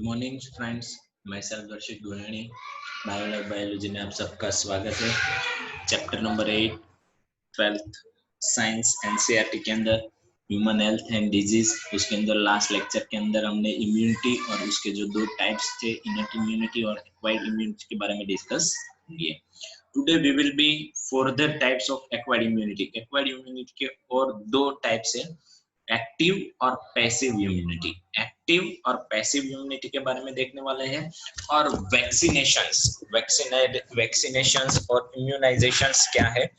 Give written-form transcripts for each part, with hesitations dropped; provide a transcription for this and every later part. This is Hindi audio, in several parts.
गुड मॉर्निंग फ्रेंड्स, मैं सेल्फ दर्शित गुरानी बायोलॉजी बायोलॉजी में आप सबका स्वागत है। Chapter number 8 12th science NCERT के अंदर ह्यूमन हेल्थ एंड डिजीज, उसके अंदर लास्ट लेक्चर के अंदर हमने इम्यूनिटी और उसके जो दो टाइप्स थे, इनर्ट इम्यूनिटी और एक्वायर्ड इम्यूनिटी के बारे में डिस्कस किए। Today we will be further types of acquired immunity. Acquired immunity के और दो टाइप्स है, एक्टिव और पैसिव इम्यूनिटी। एक्टिव और पैसिव इम्यूनिटी के बारे में देखने वाले हैं और वैक्सीनेशंस और इम्यूनाइजेशंस क्या है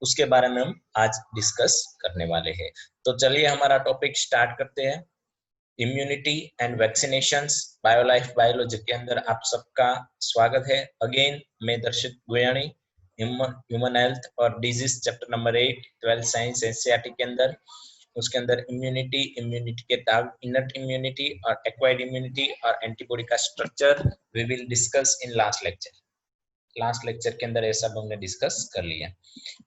उसके बारे में हम आज डिस्कस करने वाले हैं। तो चलिए हमारा टॉपिक स्टार्ट करते हैं। Immunity and vaccinations biolife biology के अंदर आप सबका स्वागत है। अगेन मैं दर्शित गुयानी, ह्यूमन हेल्थ और disease chapter number 8 12 science NCERT के अंदर, उसके अंदर इम्यूनिटी के ताब इनर्ट इम्यूनिटी और एक्वायर्ड इम्यूनिटी और एंटीबॉडी का structure we will discuss in last lecture के अंदर ये सब हमने डिस्कस कर लिया।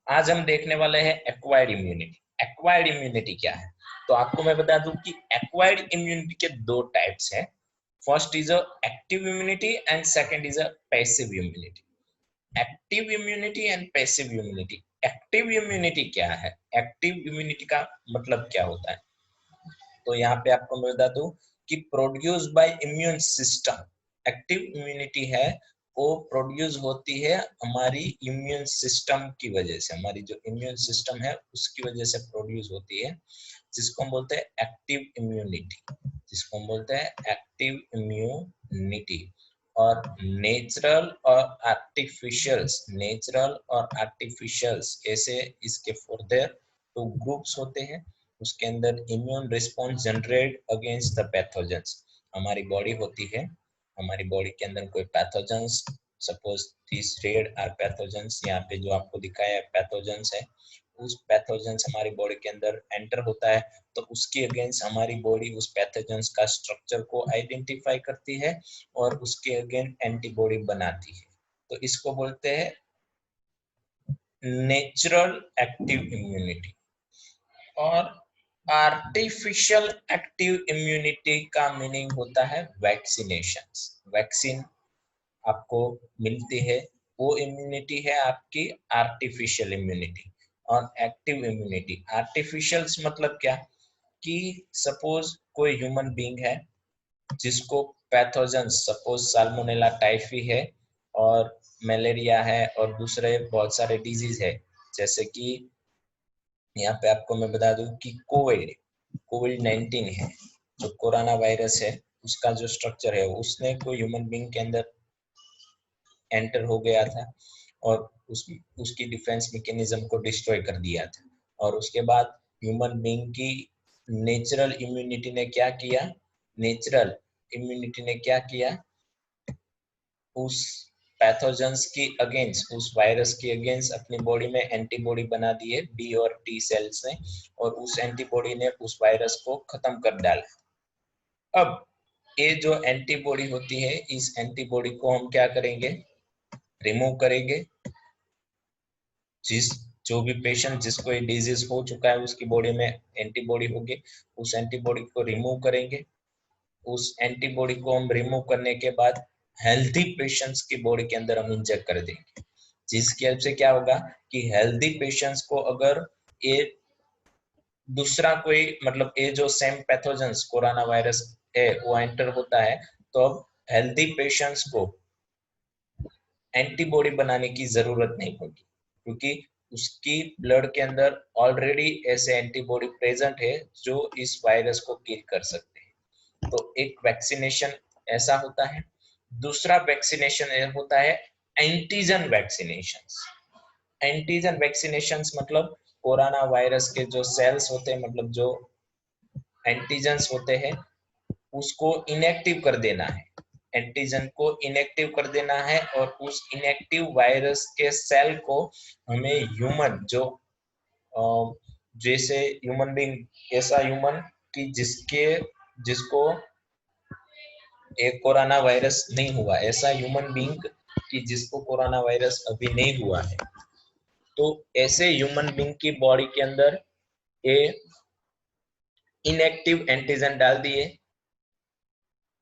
आज हम देखने वाले हैं एक्वायर्ड इम्यूनिटी। एक्वायर्ड इम्यूनिटी क्या है? तो आपको मैं बता दूं कि एक्वायर्ड इम्यूनिटी के दो टाइप्स हैं। First is a active immunity and second is a passive immunity. Active immunity and passive immunity. Active immunity क्या है? एक्टिव इम्यूनिटी का मतलब क्या होता है? तो यहाँ पे आपको मैं बता दूं कि produce by immune system. Active immunity है वो प्रोड्यूस होती है हमारी इम्यून सिस्टम की वजह से, हमारी जो इम्यून सिस्टम है उसकी वजह से प्रोड्यूस होती है, जिसको हम बोलते हैं एक्टिव इम्यूनिटी। और नेचुरल और आर्टिफिशियल्स ऐसे इसके फर्दर टू ग्रुप्स होते हैं। उसके अंदर immune response generate against the pathogens. हमारी बॉडी होती है, हमारी बॉडी के अंदर कोई pathogens, suppose this red are pathogens, यहाँ पे जो आपको दिखाया है पैथोजेंस है, उस पैथोजेंस हमारी बॉडी के अंदर एंटर होता है तो उसके अगेंस्ट हमारी बॉडी उस पैथोजेंस का स्ट्रक्चर को आइडेंटिफाई करती है और उसके अगेंस्ट एंटीबॉडी बनाती है। तो इसको बोलते हैं नेचुरल एक्टिव इम्यूनिटी। और आर्टिफिशियल एक्टिव इम्यूनिटी का मीनिंग होता है वैक्सीनेशंस। वैक्सीन आपको मिलती है, वो इम्यूनिटी है आपकी आर्टिफिशियल इम्यूनिटी। और एक्टिव इम्यूनिटी, आर्टिफिशियल मतलब क्या कि सपोज कोई ह्यूमन बीइंग है जिसको पैथोजन, सपोज साल्मोनेला टाइफी है और मलेरिया है और दूसरे बहुत सारे डिजीज है, जैसे कि यहाँ पे आपको मैं बता दूं कि कोविड-19 है, जो कोरोना वायरस है, उसका जो स्ट्रक्चर है उसने कोई ह्यूमन बीइंग के अंदर एंटर हो गया था और उसकी डिफेंस मैकेनिज्म को डिस्ट्रॉय कर दिया था। और उसके बाद ह्यूमन बीइंग की नेचुरल इम्यूनिटी ने क्या किया, उस पैथोजेंस की अगेंस्ट, उस वायरस के अगेंस्ट अपनी बॉडी में एंटीबॉडी बना दी है बी और टी सेल्स ने, और उस एंटीबॉडी ने उस वायरस को खत्म कर डाला। अब ये जो एंटीबॉडी होती है, इस एंटीबॉडी को हम क्या करेंगे, रिमूव करेंगे। जो भी पेशेंट जिसको ये डिजीज हो चुका है उसकी बॉडी में एंटीबॉडी होगी, उस एंटीबॉडी को रिमूव करेंगे। उस एंटीबॉडी को हम रिमूव करने के बाद हेल्दी पेशेंट्स की बॉडी के अंदर हम इंजेक्ट कर देंगे, जिसकी हेल्प से क्या होगा कि हेल्दी पेशेंट्स को अगर ये दूसरा कोई, मतलब ये जो सेम पैथोजेंस कोरोना वायरस है वो एंटर होता है, तो अब हेल्दी पेशेंट्स को एंटीबॉडी बनाने की जरूरत नहीं होगी, क्योंकि उसकी ब्लड के अंदर ऑलरेडी ऐसे एंटीबॉडी प्रेजेंट है जो इस वायरस को किल कर सकते हैं। तो एक वैक्सीनेशन ऐसा होता है। दूसरा वैक्सीनेशन होता है एंटीजन वैक्सीनेशंस। एंटीजन वैक्सीनेशंस मतलब कोरोना वायरस के जो सेल्स होते हैं, मतलब जो एंटीजन्स होते हैं, उसको इनएक्टिव कर देना है। एंटीजन को इनएक्टिव कर देना है और उस इनएक्टिव वायरस के सेल को हमें ह्यूमन, जो जैसे ह्यूमन बीइंग, ऐसा ह्यूमन कि जिसको एक कोरोना वायरस नहीं हुआ, ऐसा ह्यूमन बीइंग कि जिसको कोरोना वायरस अभी नहीं हुआ है, तो ऐसे ह्यूमन बीइंग की बॉडी के अंदर ये इनएक्टिव एंटीजन डाल दिए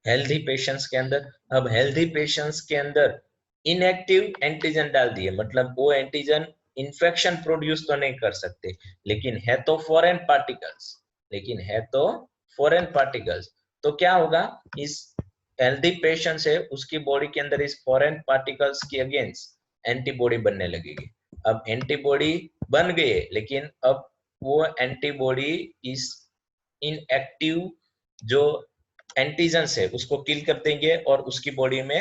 हेल्दी पेशेंट्स के अंदर, अब हेल्दी पेशेंट्स के अंदर इनएक्टिव एंटीजन डाल दिए, मतलब वो एंटीजन इन्फेक्शन प्रोड्यूस तो नहीं कर सकते, लेकिन है तो फॉरेन पार्टिकल्स, लेकिन है तो फॉरेन पार्टिकल्स। तो क्या होगा, इस हेल्दी पेशेंट है उसकी बॉडी के अंदर इस फॉरेन पार्टिकल्स के अगेंस्ट एंटीबॉडी बनने लगेगी। अब एंटीबॉडी बन गई है, लेकिन अब वो एंटीबॉडी इस इनएक्टिव जो एंटीजन्स है उसको किल कर देंगे और उसकी बॉडी में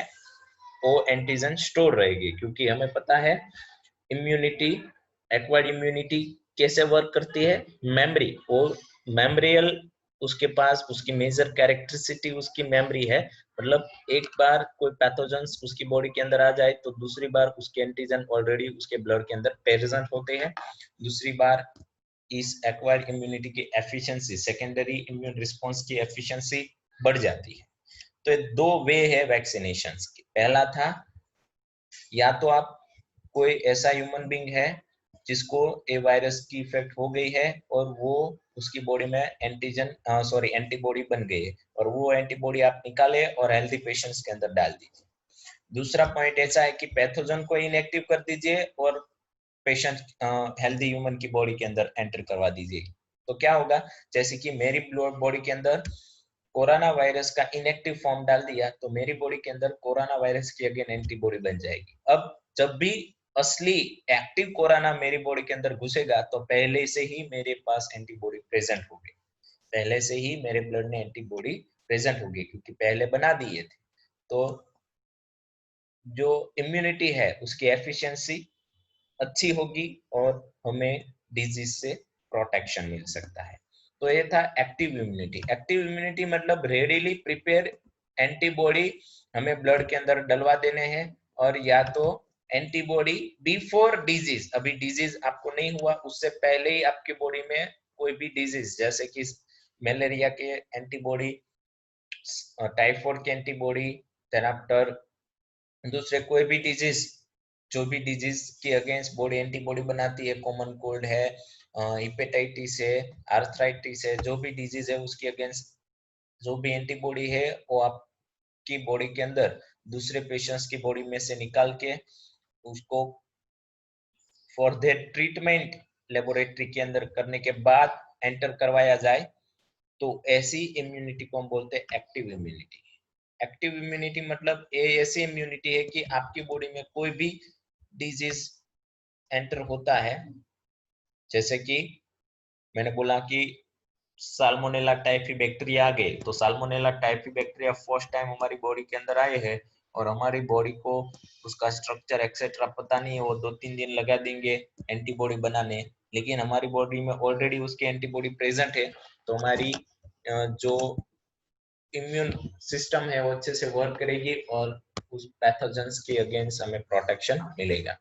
वो एंटीजन स्टोर रहेगी, क्योंकि हमें पता है इम्यूनिटी, एक्वायर्ड इम्यूनिटी कैसे वर्क करती है, मेमोरी और मेमोरियल उसके पास उसकी मेजर कैरेक्टरिस्टिक उसकी मेमोरी है। मतलब एक बार कोई पैथोजेंस उसकी बॉडी के अंदर आ जाए तो दूसरी बार उसके एंटीजन ऑलरेडी उसके ब्लड के अंदर प्रेजेंट होते हैं, दूसरी बार इस एक्वायर्ड इम्यूनिटी की एफिशिएंसी, सेकेंडरी इम्यून रिस्पांस की एफिशिएंसी बढ़ जाती है। तो दो वे है वैक्सीनेशंस की। पहला था या तो आप कोई ऐसा ह्यूमन बीइंग है जिसको ए वायरस की इफेक्ट हो गई है और वो उसकी बॉडी में एंटीबॉडी बन गई है और वो एंटीबॉडी आप निकाले और हेल्दी पेशेंट्स के अंदर डाल दीजिए। दूसरा पॉइंट ऐसा है कि पैथोजन को इनएक्टिव कर दीजिए और पेशेंट हेल्दी ह्यूमन की बॉडी के अंदर एंटर करवा दीजिए। तो क्या होगा, जैसे कि मेरी बॉडी के अंदर कोरोना वायरस का इनएक्टिव फॉर्म डाल दिया तो मेरी बॉडी के अंदर कोरोना वायरस की अगेन एंटीबॉडी बन जाएगी। अब जब भी असली एक्टिव कोरोना मेरी बॉडी के अंदर घुसेगा तो पहले से ही मेरे पास एंटीबॉडी प्रेजेंट होगी, पहले से ही मेरे ब्लड में एंटीबॉडी प्रेजेंट होगी, क्योंकि पहले बना दिए थे। तो जो इम्यूनिटी है उसकी एफिशिएंसी अच्छी होगी और हमें डिजीज से प्रोटेक्शन मिल सकता है। तो ये था एक्टिव इम्यूनिटी। एक्टिव इम्यूनिटी मतलब रेडीली प्रिपेयर एंटीबॉडी हमें ब्लड के अंदर डलवा देने हैं, और या तो एंटीबॉडी बिफोर डिजीज, अभी डिजीज आपको नहीं हुआ उससे पहले ही आपकी बॉडी में कोई भी डिजीज, जैसे कि मलेरिया के एंटीबॉडी, टाइफाइड की एंटीबॉडी, देन आफ्टर दूसरे कोई भी डिजीज, जो भी डिजीज के अगेंस्ट बॉडी एंटीबॉडी बनाती है, कॉमन कोल्ड है, हिपेटाइटिस है, आर्थराइटिस है, जो भी डिजीज है उसके अगेंस्ट जो भी एंटीबॉडी है वो आपकी बॉडी के अंदर दूसरे पेशेंट्स की बॉडी में से निकाल के उसको फॉर दैट ट्रीटमेंट लेबोरेटरी के अंदर करने के बाद एंटर करवाया जाए, तो ऐसी इम्यूनिटी को हम बोलते हैं एक्टिव इम्यूनिटी। एक्टिव इम्यूनिटी मतलब ये ऐसी इम्यूनिटी है कि आपकी बॉडी में कोई भी डिजीज एंटर होता है, जैसे कि मैंने बोला कि साल्मोनेला टाइफी बैक्टीरिया आ गए, तो salmonella typhi bacteria first time हमारी बॉडी के अंदर आए हैं और हमारी बॉडी को उसका स्ट्रक्चर एक्सेट्रा पता नहीं है, वो 2-3 दिन लगा देंगे एंटीबॉडी बनाने, लेकिन हमारी बॉडी में ऑलरेडी उसकी एंटीबॉडी प्रेजेंट है, तो हमारी जो इम्यून सिस्टम है वो अच्छे से वर्क करेगी और उस पैथोजेंस के अगेंस्ट हमें प्रोटेक्शन मिलेगा।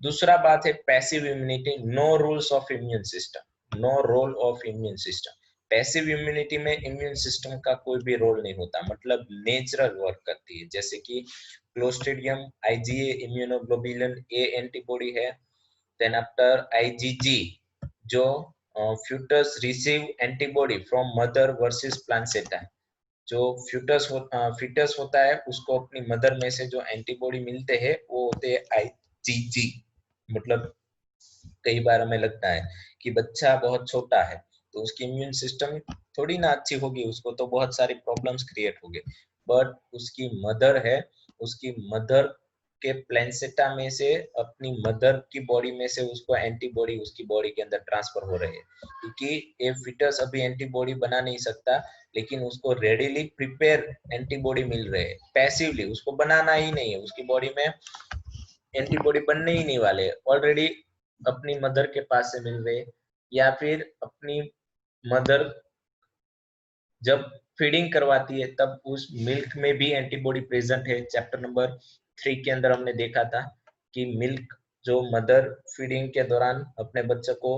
दूसरा बात है passive immunity, no rules of immune system, no role of immune system. Passive immunity में इम्यून सिस्टम का कोई भी रोल नहीं होता, मतलब नेचुरल वर्क करती है, जैसे कि Clostridium IgA immunoglobulin A antibody है, देन आफ्टर आईजीजी जो foetus receive antibody from mother versus placenta, जो फीटस होता है उसको अपनी मदर में से जो एंटीबॉडी मिलते हैं वो होते हैं आईजीजी। मतलब कई बार हमें लगता है कि बच्चा बहुत छोटा है तो उसकी इम्यून सिस्टम थोड़ी ना अच्छी होगी, उसको तो बहुत सारी प्रॉब्लम्स क्रिएट होंगे, बट उसकी मदर है, उसकी मदर के प्लेसेंटा में से अपनी मदर की बॉडी में से उसको एंटीबॉडी उसकी बॉडी के अंदर ट्रांसफर हो रहे हैं, क्योंकि ये फिटस अभी एंटीबॉडी बना नहीं सकता, लेकिन उसको रेडीली प्रिपेयर एंटीबॉडी मिल रहे हैं, पैसिवली उसको बनाना ही नहीं है, उसकी बॉडी में एंटीबॉडी बनने ही नहीं वाले, ऑलरेडी अपनी मदर के पास से मिल रहे, या फिर अपनी मदर जब फीडिंग करवाती है तब उस मिल्क में भी एंटीबॉडी प्रेजेंट है। चैप्टर नंबर 3 के अंदर हमने देखा था कि मिल्क जो मदर फीडिंग के दौरान अपने बच्चे को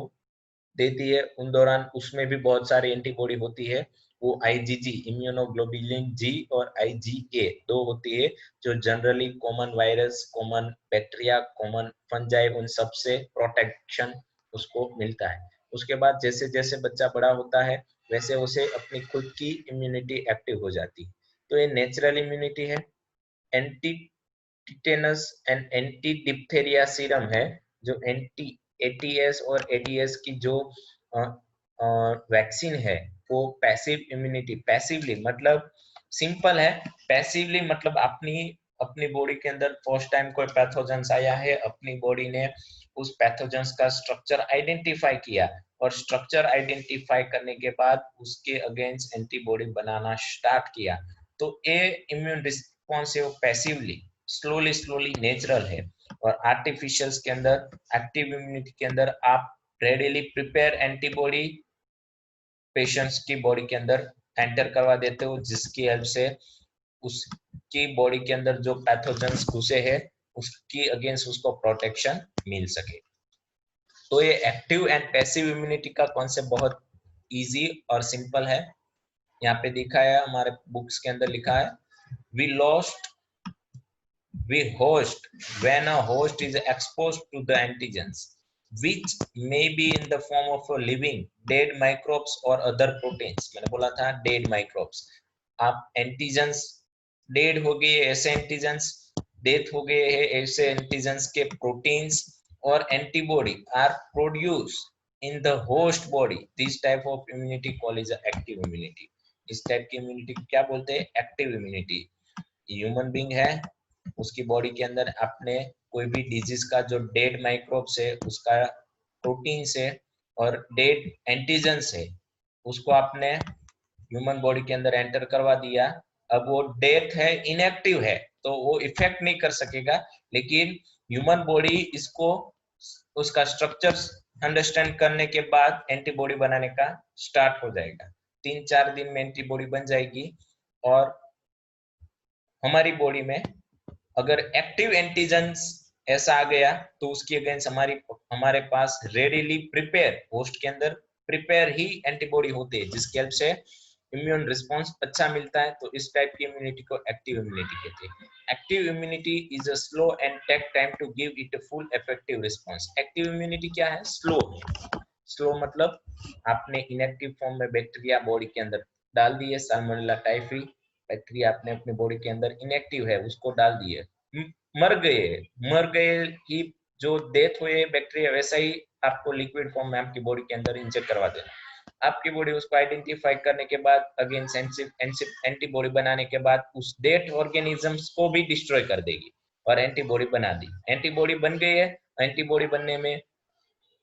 देती है उन दौरान उसमें भी बहुत सारी एंटीबॉडी होती है, वो आईजीजी इम्यूनोग्लोबुलिन जी और आईजीए दो होती है, जो generally common virus, common bacteria, common fungi उन सब से प्रोटेक्शन उसको मिलता है। उसके बाद जैसे जैसे बच्चा बड़ा होता है वैसे उसे अपनी खुद की इम्यूनिटी एक्टिव हो जाती है, तो ये नेचुरल इम्यूनिटी है। Anti tetanus and anti diphtheria serum है, जो एंटी एटीएस और एडीएस की जो वैक्सीन है वो पैसिव इम्यूनिटी, पैसिवली मतलब सिंपल है, पैसिवली मतलब अपनी अपनी बॉडी के अंदर फर्स्ट टाइम कोई पैथोजेंस आया है, अपनी बॉडी ने उस पैथोजेंस का स्ट्रक्चर आइडेंटिफाई किया और स्ट्रक्चर आइडेंटिफाई करने के बाद उसके अगेंस्ट एंटीबॉडी बनाना स्टार्ट किया। तो ये इम्यून रिस्पॉन्स है वो पैसिवली स्लोली स्लोली नेचुरल है। और आर्टिफिशियल्स के अंदर, एक्टिव इम्यूनिटी के अंदर आप रेडीली प्रिपेयर एंटीबॉडी पेशेंट्स की बॉडी के अंदर एंटर करवा देते हो, जिसकी हेल्प से उसकी बॉडी के अंदर जो पैथोजेंस घुसे हैं उसकी अगेंस्ट उसको प्रोटेक्शन मिल सके। तो ये एक्टिव एंड पैसिव इम्यूनिटी का कॉन्सेप्ट बहुत इजी और सिंपल है। यहाँ पे दिखा है, हमारे बुक्स के अंदर लिखा है, we host when a host is exposed to the antigens, which may be in the form of a living dead microbes or other proteins। मैंने बोला था dead microbes, आप एंटीजेंस डेड हो गए ऐसे एंटीजेंस, डेथ हो गए हैं ऐसे एंटीजेंस के प्रोटीन्स और antibody are produce in the host body. This type of immunity called is active immunity. इस टाइप की इम्यूनिटी को क्या बोलते हैं? Active immunity. ह्यूमन बीइंग है, उसकी बॉडी के अंदर आपने कोई भी डिजीज का जो डेड माइक्रोब्स है उसका प्रोटीन से और डेड एंटीजन से उसको आपने ह्यूमन बॉडी के अंदर एंटर करवा दिया। अब वो डेथ है, इनएक्टिव है, तो वो इफेक्ट नहीं कर सकेगा, लेकिन ह्यूमन बॉडी इसको उसका स्ट्रक्चर अंडरस्टैंड करने के बाद एंटीबॉडी बनाने का स्टार्ट हो जाएगा। 3-4 दिन में एंटीबॉडी बन जाएगी और हमारी बॉडी में अगर एक्टिव एंटीजेंस ऐसा आ गया तो उसकी अगेंस्ट हमारे पास रेडीली प्रिपेयर होस्ट के अंदर प्रिपेयर ही एंटीबॉडी होती है, जिसकी हेल्प से इम्यून रिस्पांस अच्छा मिलता है। तो इस टाइप की इम्यूनिटी को एक्टिव इम्यूनिटी कहते हैं। Active immunity is a slow and take time to give it a full effective response. Active immunity क्या है? स्लो है। स्लो मतलब आपने इनएक्टिव फॉर्म में बैक्टीरिया बॉडी के अंदर डाल दिए, साल्मोनेला टाइफी बैक्टीरिया आपने अपने बॉडी के अंदर इनएक्टिव है उसको डाल दिए, मर गए ही, जो डेथ हुए बैक्टीरिया वैसा ही आपको लिक्विड फॉर्म में आपकी बॉडी के अंदर इंजेक्ट करवा देना। आपकी बॉडी उसको आइडेंटिफाई करने के बाद अगेन एंटीबॉडी बनाने के बाद उस डेथ ऑर्गेनिजम्स को भी डिस्ट्रॉय कर देगी और एंटीबॉडी बना दी। एंटीबॉडी बन गई है, एंटीबॉडी बनने में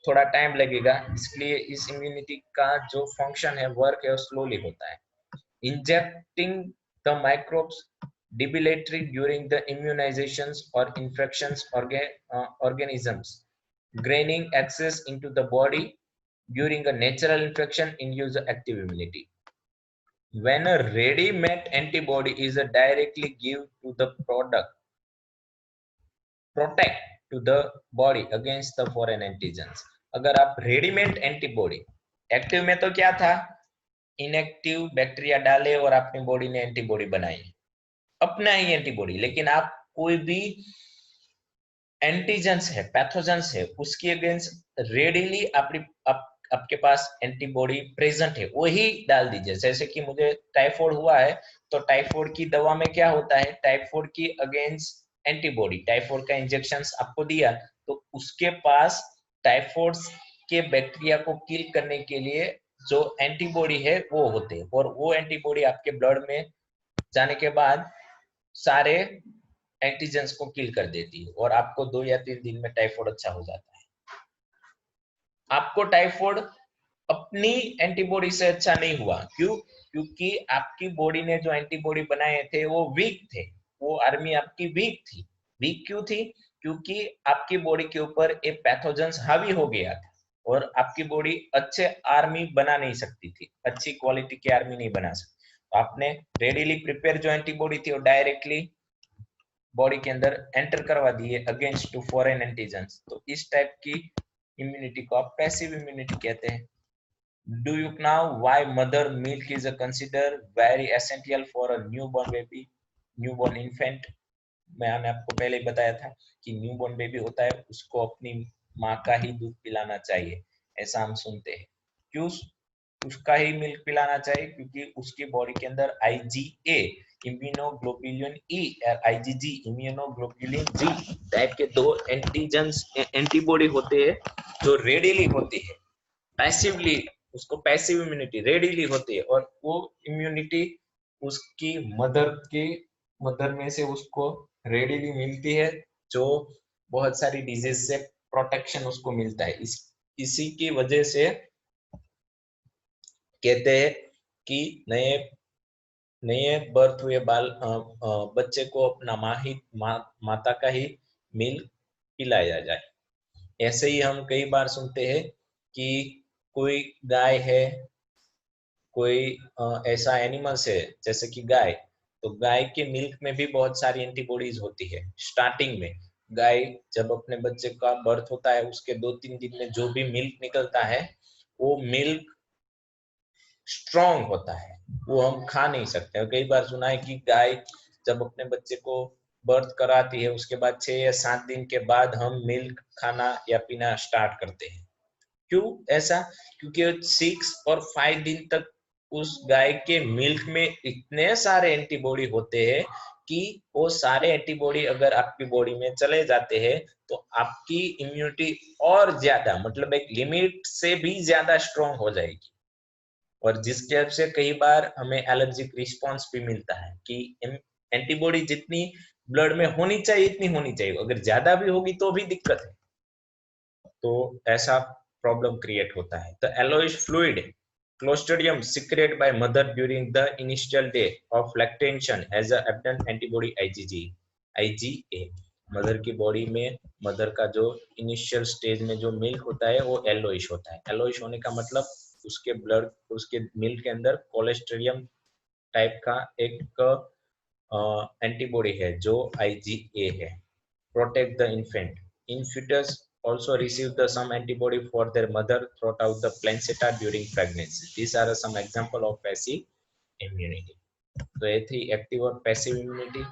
थोड़ा टाइम लगेगा, इसलिए इस इम्यूनिटी का जो फंक्शन है, वर्क है, वो स्लोली होता है। Injecting the microbes debilitary during the immunizations or infections organisms gaining access into the body during a natural infection induce active immunity. When a ready-made antibody is directly given to the protect to the body against the foreign antigens। अगर आप रेडीमेड एंटीबॉडी, एक्टिव में तो क्या था, इनएक्टिव बैक्टीरिया डाले और अपनी बॉडी ने एंटीबॉडी बनाई, अपना ही एंटीबॉडी, लेकिन आप कोई भी एंटीजेंस है, पैथोजेंस है, उसकी अगेंस्ट रेडीली आपके पास एंटीबॉडी प्रेजेंट है, वही डाल दीजिए। जैसे कि मुझे टाइफाइड हुआ है, तो टाइफाइड की दवा में क्या होता है, टाइफाइड की अगेंस्ट एंटीबॉडी, टाइफाइड का इंजेक्शन आपको दिया, तो उसके पास टाइफाइड के बैक्टीरिया को किल करने के लिए जो एंटीबॉडी है वो होते हैं, और वो एंटीबॉडी आपके ब्लड में जाने के बाद सारे एंटीजेंस को किल कर देती है और आपको 2 या 3 दिन में टाइफाइड अच्छा हो जाता है। आपको टाइफाइड अपनी एंटीबॉडी से अच्छा नहीं हुआ, क्यों? क्योंकि आपकी बॉडी ने जो एंटीबॉडी बनाए थे वो वीक थे, वो आर्मी आपकी वीक थी। वीक क्यों थी? क्योंकि आपकी बॉडी के ऊपर एक पैथोजेंस हावी हो गया था और आपकी बॉडी अच्छे आर्मी बना नहीं सकती थी, अच्छी क्वालिटी की आर्मी नहीं बना सकती। तो आपने रेडीली प्रिपेयर जो एंटीबॉडी थी वो डायरेक्टली बॉडी के अंदर एंटर करवा दिए अगेंस्ट टू फॉरेन एंटीजेंस। तो इस टाइप की इम्यूनिटी को आप पैसिव इम्यूनिटी कहते हैं। Do you know why mother milk is considered very essential for a newborn baby, newborn infant? मैंने आपको पहले ही बताया था कि न्यूबॉर्न बेबी होता है उसको अपनी माँ का ही दूध पिलाना चाहिए, ऐसा हम सुनते हैं। क्यों? उसका ही मिल्क पिलाना चाहिए, क्योंकि उसकी बॉडी के अंदर IgA इम्यूनोग्लोबुलिन ई और IgG इम्यूनोग्लोबुलिन जी टाइप के दो एंटीजन्स एंटीबॉडी होते हैं जो रेडिली होती है, पैसिवली उसको पैसिव इम्यूनिटी रेडिली होती है, और वो इम्यूनिटी उसकी मदर में से उसको रेडिली मिलती है, जो बहुत सारी डिजीज से प्रोटेक्शन उसको मिलता है। इसी की वजह से कहते हैं कि नए नए बर्थ हुए बच्चे को अपना माता का ही मिल्क पिलाया जाए। ऐसे ही हम कई बार सुनते हैं कि कोई गाय है, कोई ऐसा एनिमल्स है जैसे कि गाय, तो गाय के मिल्क में भी बहुत सारी एंटीबॉडीज होती है। स्टार्टिंग में गाय जब अपने बच्चे का बर्थ होता है उसके 2-3 दिन में जो भी मिल्क निकलता है वो मिल्क स्ट्रॉन्ग होता है, वो हम खा नहीं सकते। कई बार सुना है कि गाय जब अपने बच्चे को बर्थ कराती है उसके बाद 6 या 7 दिन के बाद हम मिल्क खाना या पीना स्टार्ट करते हैं। क्यों ऐसा? क्योंकि 6 और 5 दिन तक उस गाय के मिल्क में इतने सारे एंटीबॉडी होते हैं कि वो सारे एंटीबॉडी अगर आपकी बॉडी में चले जाते हैं तो आपकी इम्यूनिटी और ज्यादा, मतलब एक लिमिट से भी ज्यादा स्ट्रॉन्ग हो जाएगी, और जिसके वजह से कई बार हमें एलर्जिक रिस्पॉन्स भी मिलता है कि एंटीबॉडी जितनी ब्लड में होनी चाहिए इतनी होनी चाहिए, अगर ज्यादा भी होगी तो भी दिक्कत है, तो ऐसा प्रॉब्लम क्रिएट होता है। द एलोइश fluid Clostridium secreted by mother during the initial day of lactation as a abundant antibody IgA। Mother की बॉडी में मदर का जो इनिशियल स्टेज में जो मिल्क होता है वो एलोइश होता है। एलोइश होने का मतलब उसके मिल्क के अंदर कोलेस्ट्रिडियम टाइप का एक एंटीबॉडी है जो IgA है। Protect the infant. In fetus also receive the some antibody for their mother throughout the placenta during pregnancy. These are some example of passive immunity. तो ये थी एक्टिव और पैसिव इम्यूनिटी।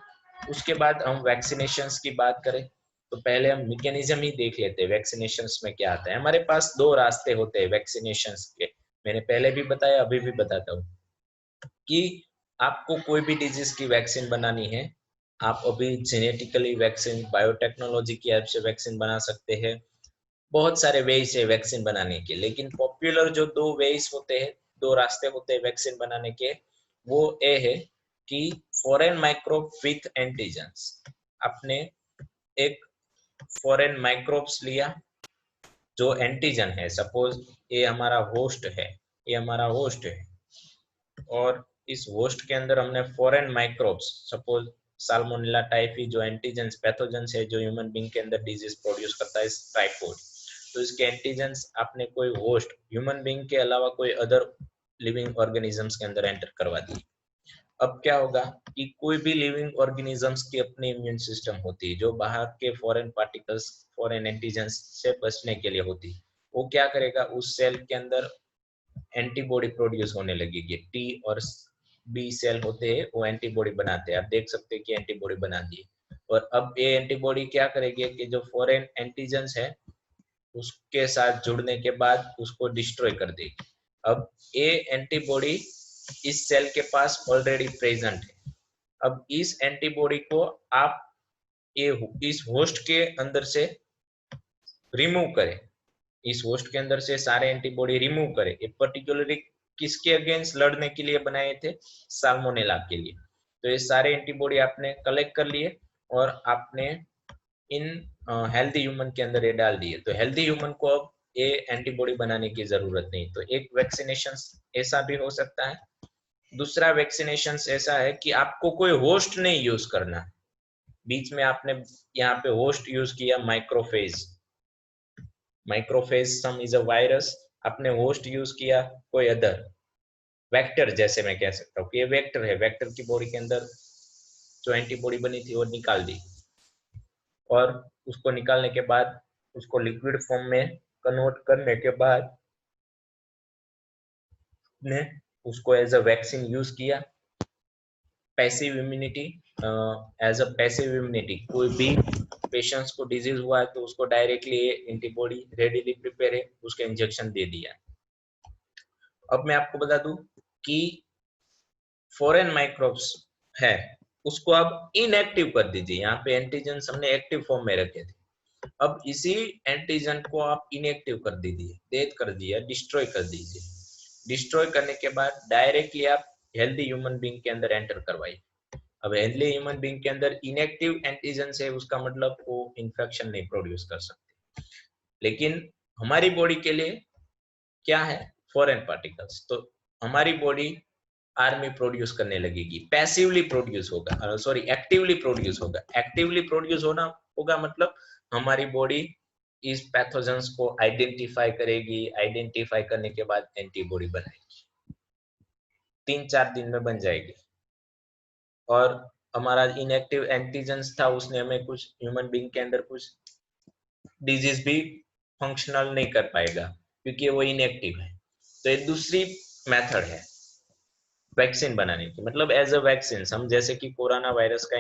उसके बाद हम वैक्सीनेशंस की बात करें तो पहले हम मैकेनिज्म ही देख लेते हैं वैक्सीनेशंस में क्या आता है। हमारे पास दो रास्ते होते हैं वैक्सीनेशंस के, मैंने पहले भी बताया अभी भी बताता हूँ कि आपको कोई भी डिजीज की वैक्सीन बनानी है, आप अभी जेनेटिकली वैक्सीन बायोटेक्नोलॉजी की हेल्प से वैक्सीन बना सकते हैं। बहुत सारे वेज है वैक्सीन बनाने के, लेकिन पॉपुलर जो दो वेज होते हैं, दो रास्ते होते हैं वैक्सीन बनाने के, वो ये है कि फॉरेन माइक्रोब विथ एंटीजेंस। आपने एक फॉरेन माइक्रोब्स लिया जो एंटीजन है, सपोज ये हमारा होस्ट है, ये हमारा होस्ट है, और इस होस्ट के अंदर हमने foreign microbes suppose salmonella typhi जो एंटीजेंस पैथोजेंस है जो ह्यूमन बीइंग के अंदर डिजीज प्रोड्यूस करता है टाइफॉइड, तो इसके एंटीजेंस आपने कोई होस्ट ह्यूमन बीइंग के अलावा कोई अदर लिविंग ऑर्गेनिजम्स के अंदर एंटर करवा दी। अब क्या होगा कि कोई भी लिविंग ऑर्गेनिजम्स की अपनी इम्यून सिस्टम होती है जो बाहर के फॉरेन पार्टिकल्स फॉरेन एंटीजेंस से बचने के लिए होती है। वो क्या करेगा, उस सेल के अंदर एंटीबॉडी प्रोड्यूस होने लगेगी। टी और बी सेल होते हैं वो एंटीबॉडी बनाते हैं, आप देख सकते हैं कि एंटीबॉडी बना दी। और अब ये एंटीबॉडी क्या करेगी कि जो फॉरेन एंटीजेंस है उसके साथ जुड़ने के बाद उसको डिस्ट्रॉय कर देगी। अब ये एंटीबॉडी इस सेल के पास ऑलरेडी प्रेजेंट है। अब इस एंटीबॉडी को आप ये इस होस्ट के अंदर से रिमूव करें, इस होस्ट के अंदर से सारे एंटीबॉडी रिमूव करें। ये पर्टिकुलरली किसके अगेंस्ट लड़ने के लिए बनाए थे? साल्मोनेला के लिए। तो ये सारे एंटीबॉडी आपने कलेक्ट कर लिए और आपने इन हेल्दी ह्यूमन के अंदर ये डाल दिए। तो हेल्दी ह्यूमन को अब ये एंटीबॉडी बनाने की जरूरत नहीं। तो एक वैक्सीनेशन ऐसा भी हो सकता है। दूसरा वैक्सीनेशन ऐसा है कि आपको कोई होस्ट नहीं यूज करना। बीच में आपने यहाँ पे होस्ट यूज किया macrophage, macrophage some is a virus, आपने होस्ट यूज किया कोई अदर वेक्टर, जैसे मैं कह सकता हूँ कि ये वेक्टर है, वेक्टर की बॉडी के अंदर जो एंटीबॉडी बनी थी वो निकाल दी, और उसको निकालने के बाद उसको लिक्विड फॉर्म में कन्वर्ट करने के बाद ने उसको एज अ वैक्सीन यूज किया। Passive immunity, as a passive immunity, कोई भी पेशेंट्स को डिजीज हुआ है तो उसको डायरेक्टली एंटीबॉडी रेडीली प्रिपेयर है उसके इंजेक्शन दे दिया। अब मैं आपको बता दूं कि फॉरेन माइक्रोब्स है उसको आप इनएक्टिव कर दीजिए। यहाँ पे एंटीजन हमने एक्टिव फॉर्म में रखे थे, अब इसी एंटीजन को आप इनएक्टिव कर दीजिए, डेथ कर दिया, डिस्ट्रॉय कर दीजिए। डिस्ट्रॉय करने के बाद डायरेक्टली आप हेल्दी ह्यूमन बीइंग के अंदर एंटर करवाइए। अब हेल्दी ह्यूमन बीइंग के अंदर इनएक्टिव एंटीजन है, उसका मतलब वो इन्फेक्शन नहीं प्रोड्यूस कर सकते। लेकिन हमारी बॉडी के लिए क्या है, फॉरेन पार्टिकल्स, तो हमारी बॉडी आर्मी प्रोड्यूस करने लगेगी, पैसिवली प्रोड्यूस होगा, सॉरी एक्टिवली प्रोड्यूस होगा। एक्टिवली प्रोड्यूस होना होगा मतलब हमारी बॉडी इस पैथोजेंस को आइडेंटिफाई करेगी, आइडेंटिफाई करने के बाद एंटीबॉडी बनाएगी, 3-4 दिन में बन जाएगी। और हमारा इनएक्टिव एंटीजेंस था, उसने हमें कुछ ह्यूमन बीइंग के अंदर कुछ डिजीज भी फंक्शनल नहीं कर पाएगा क्योंकि वो इनएक्टिव है। तो एक दूसरी मेथड है वैक्सीन बनाने की, मतलब एज अ वैक्सीन हम जैसे कि कोरोना वायरस का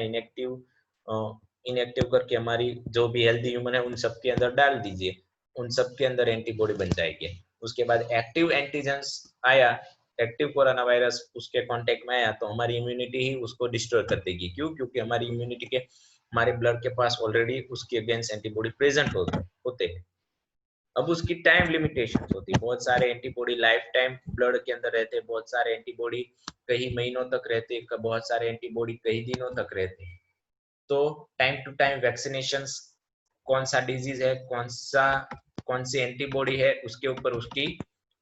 इनएक्टिव करके हमारी जो भी हेल्दी ह्यूमन है उन सब के अंदर डाल दीजिए, उन सब के अंदर एंटीबॉडी बन जाएगी। उसके बाद एक्टिव एंटीजेंस आया, एक्टिव कोरोना वायरस उसके कांटेक्ट में आया तो हमारी इम्यूनिटी ही उसको डिस्ट्रॉय कर देगी। क्यों? क्योंकि हमारी इम्यूनिटी के हमारे ब्लड के पास ऑलरेडी उसके अगेंस्ट एंटीबॉडी प्रेजेंट होते हैं। अब उसकी टाइम लिमिटेशन होती है, बहुत सारे एंटीबॉडी लाइफ टाइम ब्लड के अंदर रहते हैं, बहुत सारे एंटीबॉडी कई महीनों तक रहते हैं, बहुत सारे एंटीबॉडी कई दिनों तक रहते हैं। तो टाइम टू टाइम वैक्सीनेशन, कौन सा डिजीज है, कौन सी एंटीबॉडी है, उसके ऊपर उसकी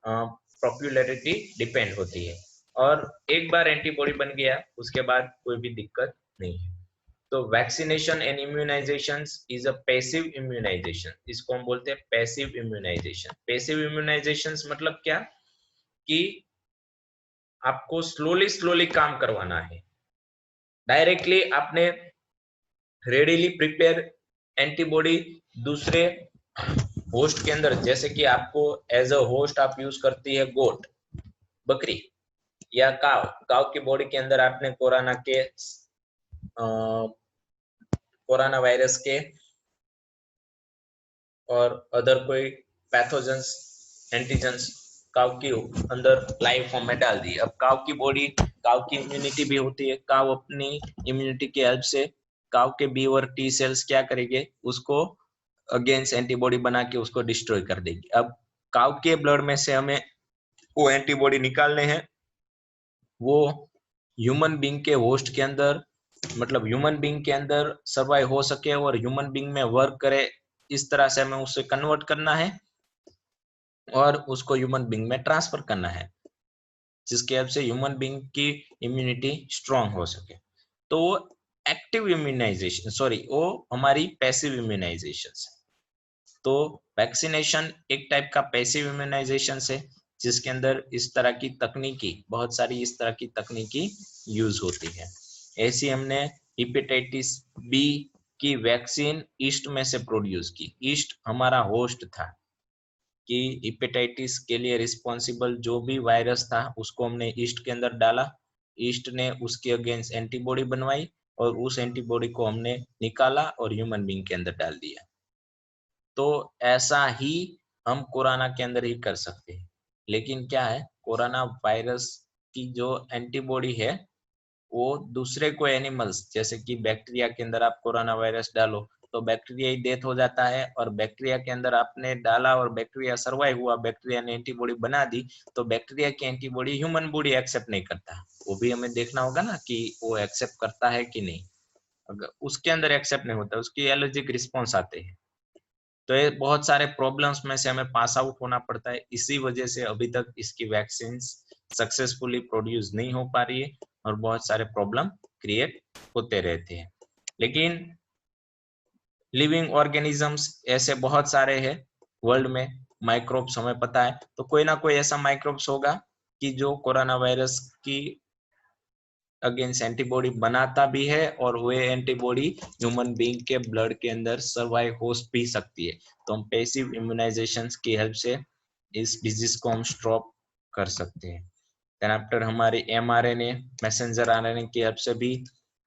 पॉपुलैरिटी डिपेंड होती है। और एक बार एंटीबॉडी बन गया उसके बाद कोई भी दिक्कत नहीं है। तो vaccination and immunization is a passive immunization, इसको हम बोलते हैं पैसिव इम्यूनाइजेशन। पैसिव इम्यूनाइजेशन मतलब क्या कि आपको स्लोली स्लोली काम करवाना है, डायरेक्टली आपने रेडीली प्रिपेयर एंटीबॉडी दूसरे होस्ट के अंदर, जैसे कि आपको एज अ होस्ट आप यूज करती है गोट, बकरी या काव की बॉडी के अंदर आपने कोरोना वायरस के और अदर कोई पैथोजेंस एंटीजेंस काव के अंदर लाइव फॉर्म में डाल दी। अब काव की बॉडी, काव की इम्यूनिटी भी होती है, काव अपनी इम्यूनिटी की हेल्प से काव के बी और टी सेल्स क्या करेंगे, उसको अगेंस्ट एंटीबॉडी बना के उसको डिस्ट्रॉय कर देगी। अब काव के ब्लड में से हमें वो एंटीबॉडी निकालने हैं, वो ह्यूमन बीइंग के होस्ट के अंदर, मतलब ह्यूमन बीइंग के अंदर सर्वाइव हो सके और ह्यूमन बीइंग में वर्क करे, इस तरह से हमें उसे कन्वर्ट करना है और उसको ह्यूमन बीइंग में ट्रांसफर करना है, जिसके हेल्प से ह्यूमन बीइंग की इम्यूनिटी स्ट्रांग हो सके। तो वो एक्टिव इम्यूनाइजेशन, सॉरी वो हमारी पैसिव इम्यूनाइजेशन है। तो वैक्सीनेशन एक टाइप का पैसिव इम्यूनाइजेशन है, जिसके अंदर इस तरह की तकनीकी, बहुत सारी इस तरह की तकनीकी यूज होती है। ऐसी हमने हेपेटाइटिस बी की वैक्सीन ईस्ट में से प्रोड्यूस की। ईस्ट हमारा होस्ट था कि हेपेटाइटिस के लिए रिस्पॉन्सिबल जो भी वायरस था उसको हमने ईस्ट के अंदर डाला, ईस्ट ने उसके अगेंस्ट एंटीबॉडी बनवाई और उस एंटीबॉडी को हमने निकाला और ह्यूमन बीइंग के अंदर डाल दिया। तो ऐसा ही हम कोरोना के अंदर ही कर सकते हैं। लेकिन क्या है, कोरोना वायरस की जो एंटीबॉडी है वो दूसरे को एनिमल्स, जैसे कि बैक्टीरिया के अंदर आप कोरोना वायरस डालो तो बैक्टीरिया ही डेथ हो जाता है, और बैक्टीरिया के अंदर आपने डाला और बैक्टीरिया सर्वाइव हुआ, बैक्टीरिया ने एंटीबॉडी बना दी, तो बैक्टीरिया की एंटीबॉडी ह्यूमन बॉडी एक्सेप्ट नहीं करता। वो भी हमें देखना होगा ना कि वो एक्सेप्ट करता है कि नहीं। अगर उसके अंदर एक्सेप्ट नहीं होता, उसकी एलर्जिक रिस्पॉन्स आते हैं। तो ये बहुत सारे प्रॉब्लम्स में से हमें पास आउट होना पड़ता है। इसी वजह से अभी तक इसकी वैक्सीन सक्सेसफुली प्रोड्यूस नहीं हो पा रही है और बहुत सारे प्रॉब्लम क्रिएट होते रहते हैं। लेकिन लिविंग ऑर्गेनिजम्स ऐसे बहुत सारे हैं वर्ल्ड में, माइक्रोब्स हमें पता है, तो कोई ना कोई ऐसा माइक्रोब्स होगा कि जो कोरोना वायरस की अगेंस्ट एंटीबॉडी बनाता भी है और वो एंटीबॉडी ह्यूमन बीइंग के ब्लड के अंदर सर्वाइव हो भी सकती है। तो हम पैसिव इम्यूनाइजेशन की हेल्प से इस डिजीज को हम स्टॉप कर सकते हैं। देन आफ्टर हमारे mRNA मैसेंजर आरएनए की हेल्प से भी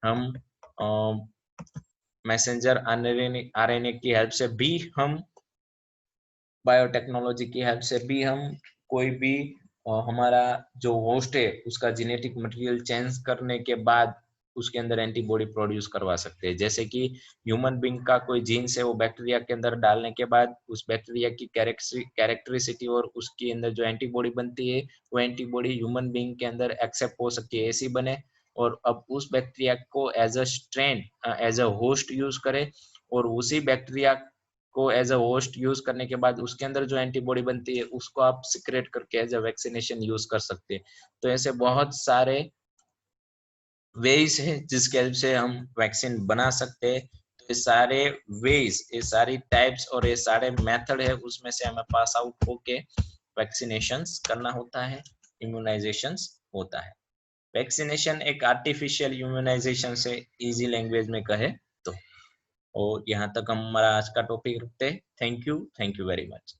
हम मैसेंजर आरएनए की हेल्प से भी हम बायोटेक्नोलॉजी की हेल्प से भी हम कोई भी हमारा जो होस्ट है उसका जेनेटिक मटेरियल चेंज करने के बाद उसके अंदर एंटीबॉडी प्रोड्यूस करवा सकते हैं। जैसे कि ह्यूमन बींग का कोई जीन्स है, वो बैक्टीरिया के अंदर डालने के बाद उस बैक्टीरिया की कैरेक्टरिसिटी और उसके अंदर जो एंटीबॉडी बनती है, वो एंटीबॉडी ह्यूमन बींग के अंदर एक्सेप्ट हो सकती है, ऐसी बने और अब उस बैक्टीरिया को as a strain, as a host use करे और उसी बैक्टीरिया को एज अ होस्ट यूज करने के बाद उसके अंदर जो एंटीबॉडी बनती है उसको आप सिक्रेट करके एज अ वैक्सीनेशन यूज कर सकते हैं। तो ऐसे बहुत सारे वेज है जिसके हेल्प से हम वैक्सीन बना सकते हैं। तो ये सारे वेज, ये सारी टाइप्स और ये सारे मेथड है, उसमें से हमें पास आउट होके वैक्सीनेशंस करना होता है, इम्यूनाइजेशंस होता है। वैक्सीनेशन एक आर्टिफिशियल इम्यूनाइजेशन से इजी लैंग्वेज में कहे तो। और यहाँ तक हम हमारा आज का टॉपिक रखते हैं। Thank you very much.